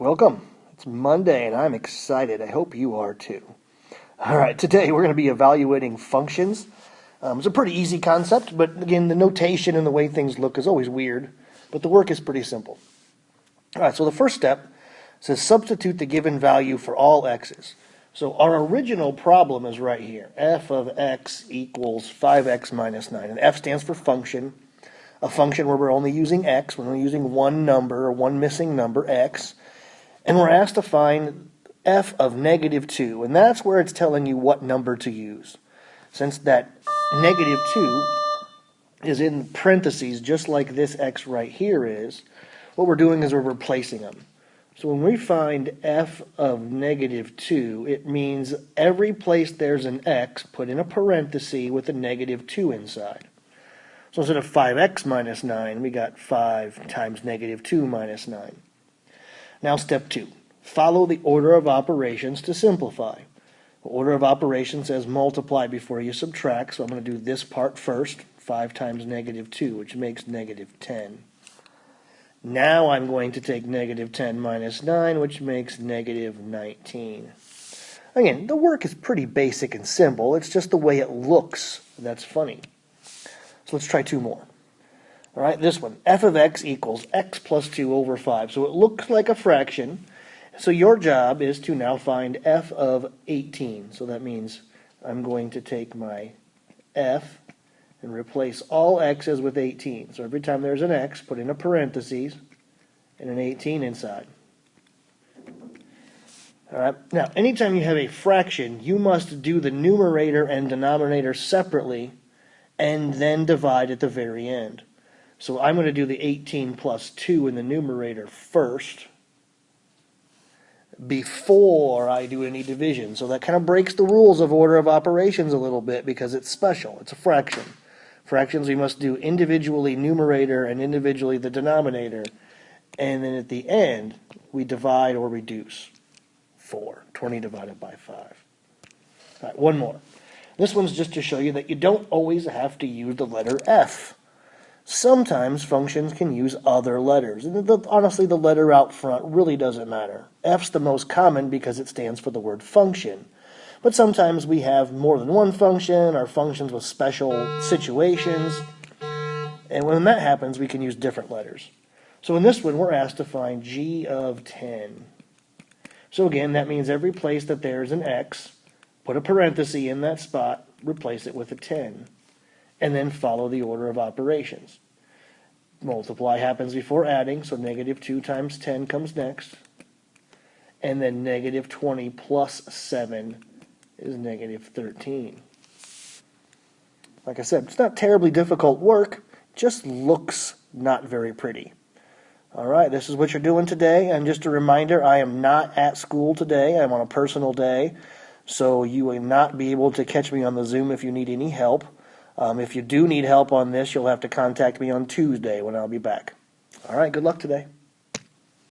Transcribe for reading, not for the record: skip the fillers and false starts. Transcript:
Welcome. It's Monday and I'm excited. I hope you are too. All right, today we're going to be evaluating functions. It's a pretty easy concept, but again, the notation and the way things look is always weird, but the work is pretty simple. All right, so the first step says substitute the given value for all x's. So our original problem is right here. F of x equals 5x minus 9. And F stands for function, a function where we're only using x, we're only using one number or one missing number, x. And we're asked to find f of negative 2, and that's where it's telling you what number to use. Since that negative 2 is in parentheses, just like this x right here is, what we're doing is we're replacing them. So when we find f of negative 2, it means every place there's an x, put in a parenthesis with a negative 2 inside. So instead of 5x minus 9, we got 5 times negative 2 minus 9. Now step 2, follow the order of operations to simplify. The order of operations says multiply before you subtract, so I'm going to do this part first, 5 times negative 2, which makes negative 10. Now I'm going to take negative 10 minus 9, which makes negative 19. Again, the work is pretty basic and simple, it's just the way it looks that's funny. So let's try 2 more. All right, this one, f of x equals x plus 2 over 5. So it looks like a fraction. So your job is to now find f of 18. So that means I'm going to take my f and replace all x's with 18. So every time there's an x, put in a parentheses and an 18 inside. All right, now anytime you have a fraction, you must do the numerator and denominator separately and then divide at the very end. So I'm going to do the 18 plus 2 in the numerator first before I do any division. So that kind of breaks the rules of order of operations a little bit because it's special. It's a fraction. Fractions we must do individually numerator and individually the denominator. And then at the end, we divide or reduce. 4. 20 divided by 5. All right, one more. This one's just to show you that you don't always have to use the letter F. Sometimes functions can use other letters. And honestly, the letter out front really doesn't matter. F's the most common because it stands for the word function. But sometimes we have more than one function or functions with special situations. And when that happens, we can use different letters. So in this one, we're asked to find g of 10. So again, that means every place that there's an x, put a parenthesis in that spot, replace it with a 10. And then follow the order of operations. Multiply happens before adding, so negative 2 times 10 comes next. And then negative 20 plus 7 is negative 13. Like I said, it's not terribly difficult work, just looks not very pretty. All right, this is what you're doing today. And just a reminder, I am not at school today. I'm on a personal day, so you will not be able to catch me on the Zoom if you need any help. If you do need help on this, you'll have to contact me on Tuesday when I'll be back. All right, good luck today.